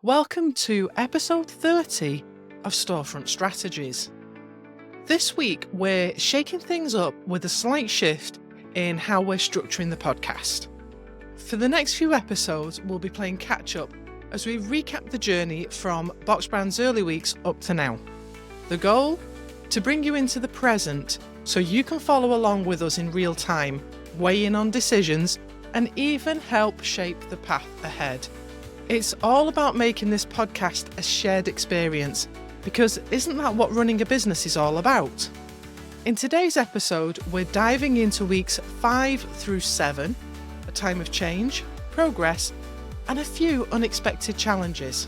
Welcome to episode 30 of Storefront Strategies. This week, we're shaking things up with a slight shift in how we're structuring the podcast. For the next few episodes, we'll be playing catch-up as we recap the journey from Box Brand's early weeks up to now. The goal? To bring you into the present so you can follow along with us in real time, weigh in on decisions, and even help shape the path ahead. It's all about making this podcast a shared experience, because isn't that what running a business is all about? In today's episode, we're diving into weeks 5 through 7, a time of change, progress, and a few unexpected challenges.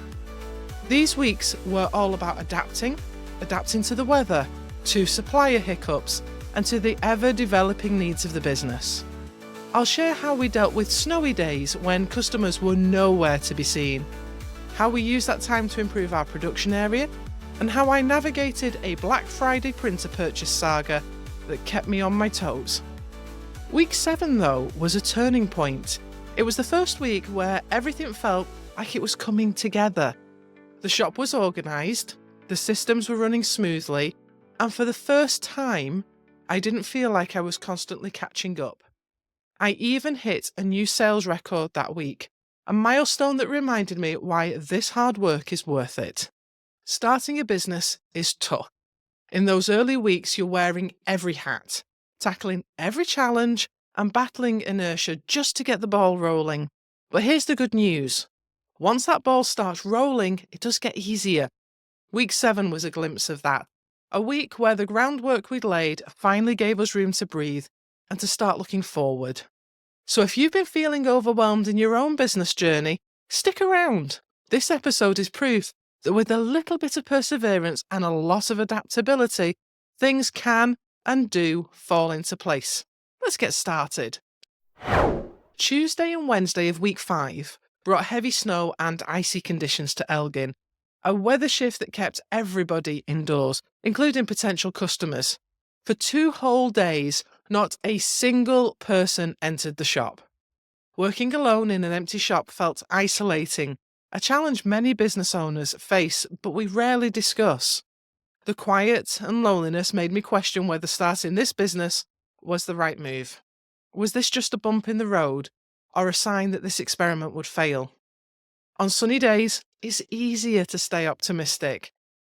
These weeks were all about adapting to the weather, to supplier hiccups, and to the ever-developing needs of the business. I'll share how we dealt with snowy days when customers were nowhere to be seen, how we used that time to improve our production area, and how I navigated a Black Friday printer purchase saga that kept me on my toes. Week 7, though, was a turning point. It was the first week where everything felt like it was coming together. The shop was organised, the systems were running smoothly, and for the first time, I didn't feel like I was constantly catching up. I even hit a new sales record that week, a milestone that reminded me why this hard work is worth it. Starting a business is tough. In those early weeks, you're wearing every hat, tackling every challenge and battling inertia just to get the ball rolling. But here's the good news. Once that ball starts rolling, it does get easier. Week 7 was a glimpse of that. A week where the groundwork we'd laid finally gave us room to breathe and to start looking forward. So if you've been feeling overwhelmed in your own business journey, stick around. This episode is proof that with a little bit of perseverance and a lot of adaptability, things can and do fall into place. Let's get started. Tuesday and Wednesday of week 5 brought heavy snow and icy conditions to Elgin, a weather shift that kept everybody indoors, including potential customers. For 2 whole days, not a single person entered the shop. Working alone in an empty shop felt isolating, a challenge many business owners face but we rarely discuss. The quiet and loneliness made me question whether starting this business was the right move. Was this just a bump in the road, or a sign that this experiment would fail? On sunny days, it's easier to stay optimistic,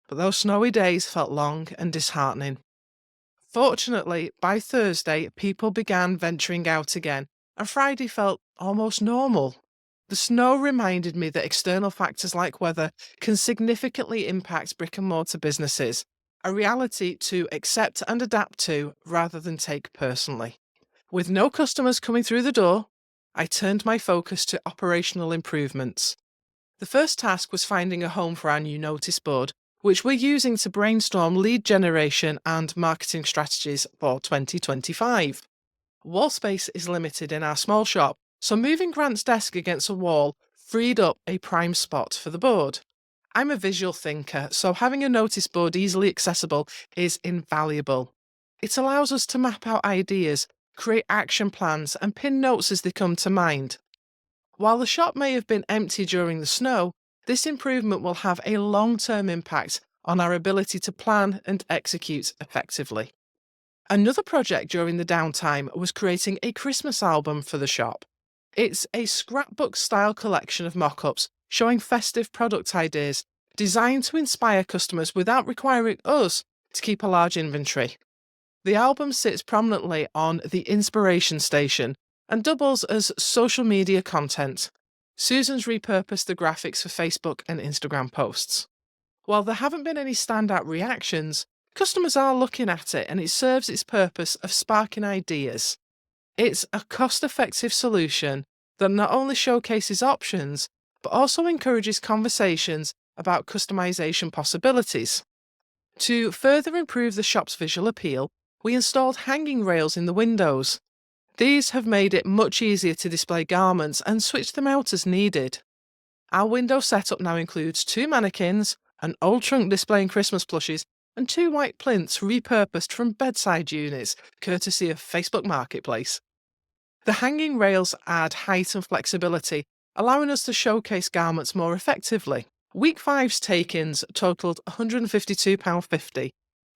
but those snowy days felt long and disheartening. Fortunately, by Thursday, people began venturing out again, and Friday felt almost normal. The snow reminded me that external factors like weather can significantly impact brick-and-mortar businesses, a reality to accept and adapt to rather than take personally. With no customers coming through the door, I turned my focus to operational improvements. The first task was finding a home for our new notice board, which we're using to brainstorm lead generation and marketing strategies for 2025. Wall space is limited in our small shop, so moving Grant's desk against a wall freed up a prime spot for the board. I'm a visual thinker, so having a notice board easily accessible is invaluable. It allows us to map out ideas, create action plans, and pin notes as they come to mind. While the shop may have been empty during the snow, this improvement will have a long-term impact on our ability to plan and execute effectively. Another project during the downtime was creating a Christmas album for the shop. It's a scrapbook-style collection of mock-ups showing festive product ideas designed to inspire customers without requiring us to keep a large inventory. The album sits prominently on the inspiration station and doubles as social media content. Susan's repurposed the graphics for Facebook and Instagram posts. While there haven't been any standout reactions, customers are looking at it and it serves its purpose of sparking ideas. It's a cost-effective solution that not only showcases options, but also encourages conversations about customization possibilities. To further improve the shop's visual appeal, we installed hanging rails in the windows. These have made it much easier to display garments and switch them out as needed. Our window setup now includes 2 mannequins, an old trunk displaying Christmas plushes, and 2 white plinths repurposed from bedside units, courtesy of Facebook Marketplace. The hanging rails add height and flexibility, allowing us to showcase garments more effectively. Week 5's take-ins totalled £152.50,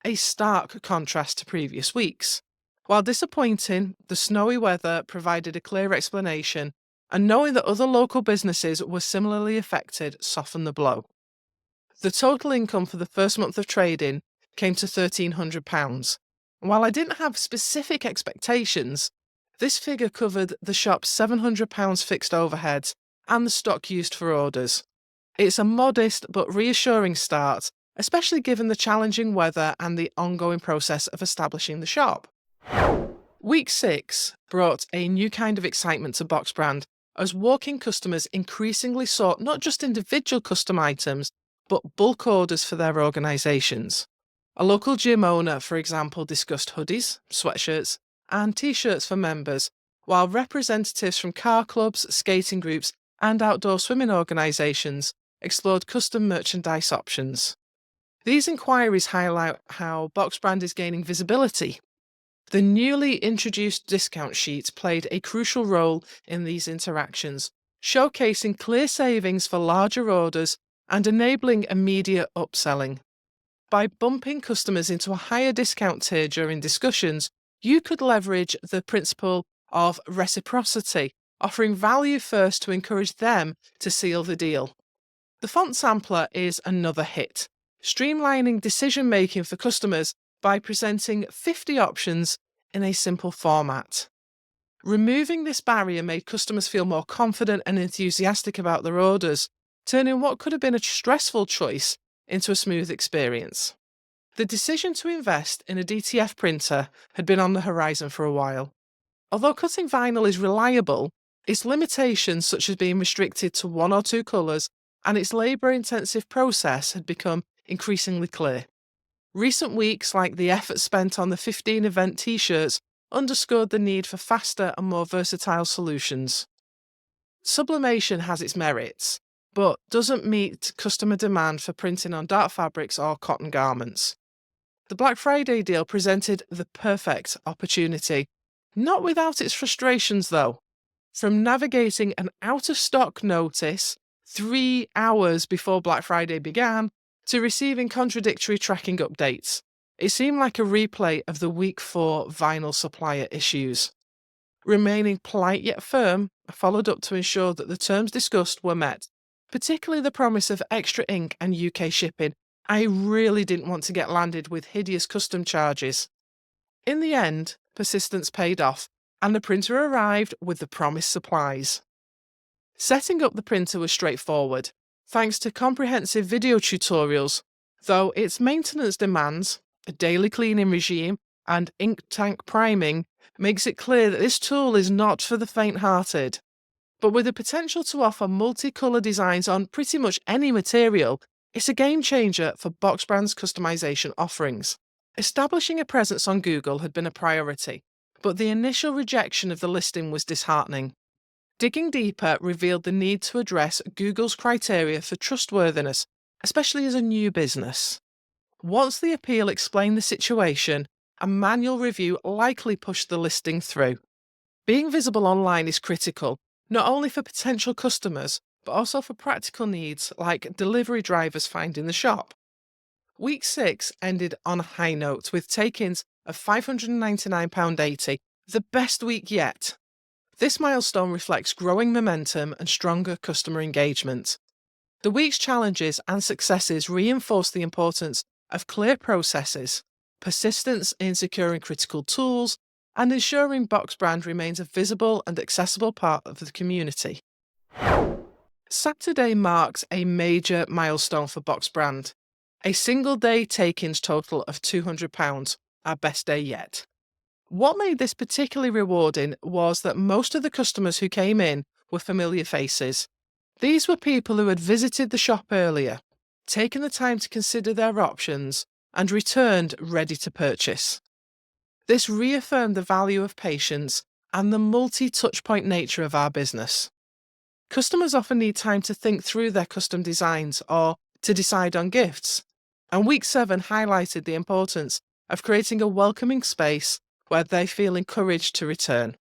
a stark contrast to previous weeks. While disappointing, the snowy weather provided a clear explanation, and knowing that other local businesses were similarly affected softened the blow. The total income for the first month of trading came to £1,300. While I didn't have specific expectations, this figure covered the shop's £700 fixed overheads and the stock used for orders. It's a modest but reassuring start, especially given the challenging weather and the ongoing process of establishing the shop. Week 6 brought a new kind of excitement to Box Brand as walk-in customers increasingly sought not just individual custom items, but bulk orders for their organisations. A local gym owner, for example, discussed hoodies, sweatshirts, and t-shirts for members, while representatives from car clubs, skating groups, and outdoor swimming organisations explored custom merchandise options. These inquiries highlight how Box Brand is gaining visibility. The newly introduced discount sheet played a crucial role in these interactions, showcasing clear savings for larger orders and enabling immediate upselling. By bumping customers into a higher discount tier during discussions, you could leverage the principle of reciprocity, offering value first to encourage them to seal the deal. The font sampler is another hit, streamlining decision-making for customers by presenting 50 options in a simple format. Removing this barrier made customers feel more confident and enthusiastic about their orders, turning what could have been a stressful choice into a smooth experience. The decision to invest in a DTF printer had been on the horizon for a while. Although cutting vinyl is reliable, its limitations, such as being restricted to 1 or 2 colours, and its labour-intensive process had become increasingly clear. Recent weeks, like the effort spent on the 15 event t-shirts, underscored the need for faster and more versatile solutions. Sublimation has its merits, but doesn't meet customer demand for printing on dark fabrics or cotton garments. The Black Friday deal presented the perfect opportunity, not without its frustrations though. From navigating an out-of-stock notice 3 hours before Black Friday began, to receiving contradictory tracking updates, it seemed like a replay of the Week 4 vinyl supplier issues. Remaining polite yet firm, I followed up to ensure that the terms discussed were met, particularly the promise of extra ink and UK shipping. I really didn't want to get landed with hideous custom charges. In the end, persistence paid off, and the printer arrived with the promised supplies. Setting up the printer was straightforward, thanks to comprehensive video tutorials, though its maintenance demands, a daily cleaning regime, and ink tank priming makes it clear that this tool is not for the faint-hearted. But with the potential to offer multicolour designs on pretty much any material, it's a game changer for Box Brand's customization offerings. Establishing a presence on Google had been a priority, but the initial rejection of the listing was disheartening. Digging deeper revealed the need to address Google's criteria for trustworthiness, especially as a new business. Once the appeal explained the situation, a manual review likely pushed the listing through. Being visible online is critical, not only for potential customers, but also for practical needs like delivery drivers finding the shop. Week 6 ended on a high note with take-ins of £599.80, the best week yet. This milestone reflects growing momentum and stronger customer engagement. The week's challenges and successes reinforce the importance of clear processes, persistence in securing critical tools, and ensuring Box Brand remains a visible and accessible part of the community. Saturday marks a major milestone for Box Brand. A single day take-ins total of £200, our best day yet. What made this particularly rewarding was that most of the customers who came in were familiar faces. These were people who had visited the shop earlier, taken the time to consider their options, and returned ready to purchase. This reaffirmed the value of patience and the multi-touchpoint nature of our business. Customers often need time to think through their custom designs or to decide on gifts, and Week 7 highlighted the importance of creating a welcoming space where they feel encouraged to return.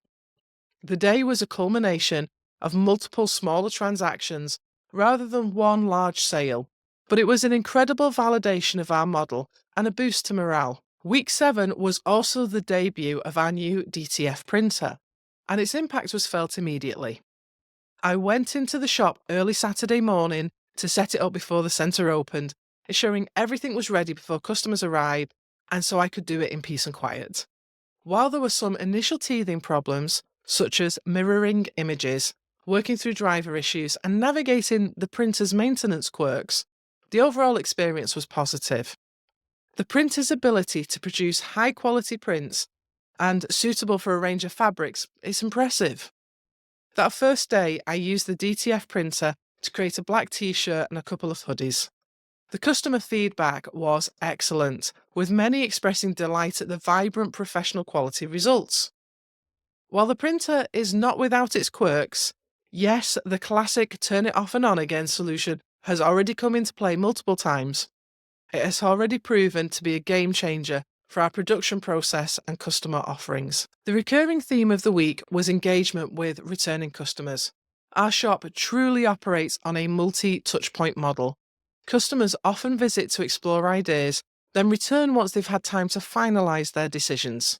The day was a culmination of multiple smaller transactions rather than one large sale. But it was an incredible validation of our model and a boost to morale. Week 7 was also the debut of our new DTF printer, and its impact was felt immediately. I went into the shop early Saturday morning to set it up before the centre opened, ensuring everything was ready before customers arrived, and so I could do it in peace and quiet. While there were some initial teething problems, such as mirroring images, working through driver issues, and navigating the printer's maintenance quirks, the overall experience was positive. The printer's ability to produce high-quality prints and suitable for a range of fabrics is impressive. That first day, I used the DTF printer to create a black t-shirt and a couple of hoodies. The customer feedback was excellent, with many expressing delight at the vibrant professional quality results. While the printer is not without its quirks, yes, the classic turn it off and on again solution has already come into play multiple times. It has already proven to be a game changer for our production process and customer offerings. The recurring theme of the week was engagement with returning customers. Our shop truly operates on a multi-touchpoint model. Customers often visit to explore ideas, then return once they've had time to finalise their decisions.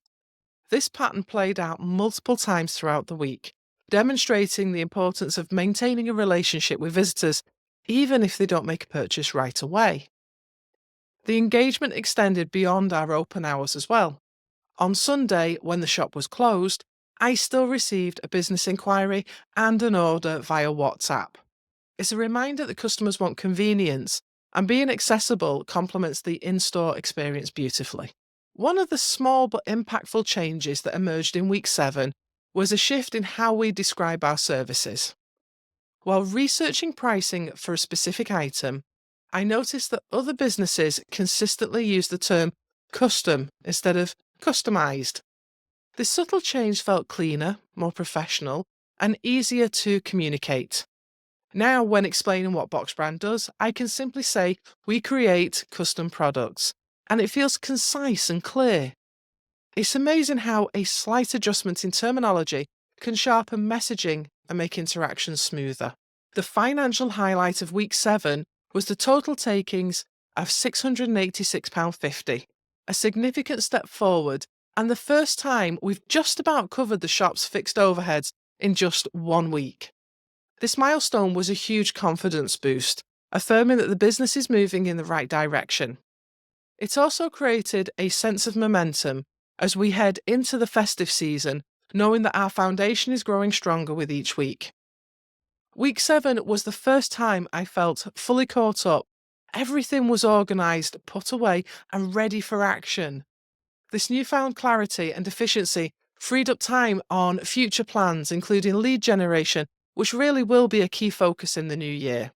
This pattern played out multiple times throughout the week, demonstrating the importance of maintaining a relationship with visitors, even if they don't make a purchase right away. The engagement extended beyond our open hours as well. On Sunday, when the shop was closed, I still received a business inquiry and an order via WhatsApp. It's a reminder that customers want convenience, and being accessible complements the in-store experience beautifully. One of the small but impactful changes that emerged in week 7 was a shift in how we describe our services. While researching pricing for a specific item, I noticed that other businesses consistently use the term custom instead of customised. This subtle change felt cleaner, more professional, and easier to communicate. Now, when explaining what Box Brand does, I can simply say we create custom products, and it feels concise and clear. It's amazing how a slight adjustment in terminology can sharpen messaging and make interactions smoother. The financial highlight of week 7 was the total takings of £686.50, a significant step forward and the first time we've just about covered the shop's fixed overheads in just 1 week. This milestone was a huge confidence boost, affirming that the business is moving in the right direction. It also created a sense of momentum as we head into the festive season, knowing that our foundation is growing stronger with each week. Week 7 was the first time I felt fully caught up. Everything was organised, put away, and ready for action. This newfound clarity and efficiency freed up time on future plans, including lead generation, which really will be a key focus in the new year.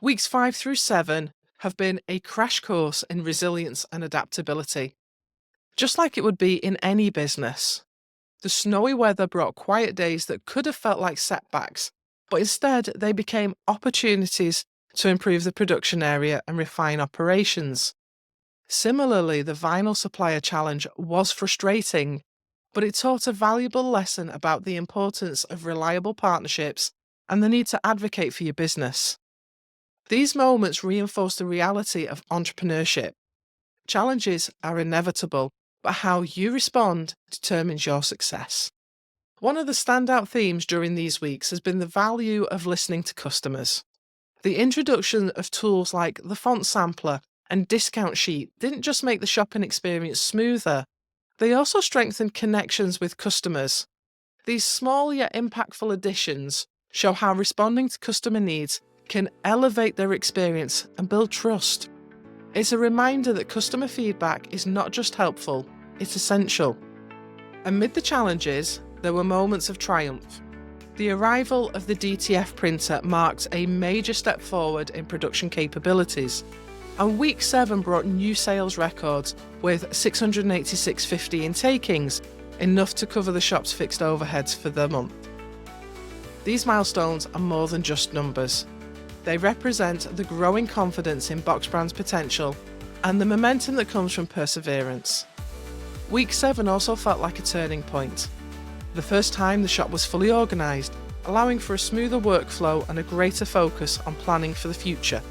Weeks 5 through 7 have been a crash course in resilience and adaptability. Just like it would be in any business. The snowy weather brought quiet days that could have felt like setbacks, but instead they became opportunities to improve the production area and refine operations. Similarly, the vinyl supplier challenge was frustrating, but it taught a valuable lesson about the importance of reliable partnerships and the need to advocate for your business. These moments reinforce the reality of entrepreneurship. Challenges are inevitable, but how you respond determines your success. One of the standout themes during these weeks has been the value of listening to customers. The introduction of tools like the font sampler and discount sheet didn't just make the shopping experience smoother, they also strengthened connections with customers. These small yet impactful additions show how responding to customer needs can elevate their experience and build trust. It's a reminder that customer feedback is not just helpful, it's essential. Amid the challenges, there were moments of triumph. The arrival of the DTF printer marked a major step forward in production capabilities, and week 7 brought new sales records with £686.50 in takings, enough to cover the shop's fixed overheads for the month. These milestones are more than just numbers. They represent the growing confidence in Box Brand's potential and the momentum that comes from perseverance. Week 7 also felt like a turning point. The first time the shop was fully organised, allowing for a smoother workflow and a greater focus on planning for the future.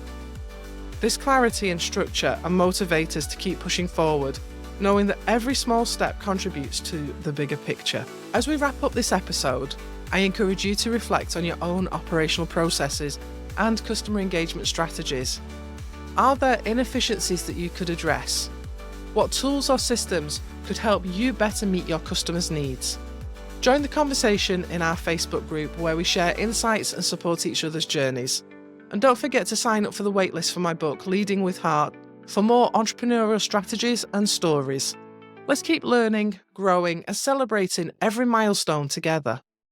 This clarity and structure are motivators to keep pushing forward, knowing that every small step contributes to the bigger picture. As we wrap up this episode, I encourage you to reflect on your own operational processes and customer engagement strategies. Are there inefficiencies that you could address? What tools or systems could help you better meet your customers' needs? Join the conversation in our Facebook group where we share insights and support each other's journeys. And don't forget to sign up for the waitlist for my book, Leading with Heart, for more entrepreneurial strategies and stories. Let's keep learning, growing, and celebrating every milestone together.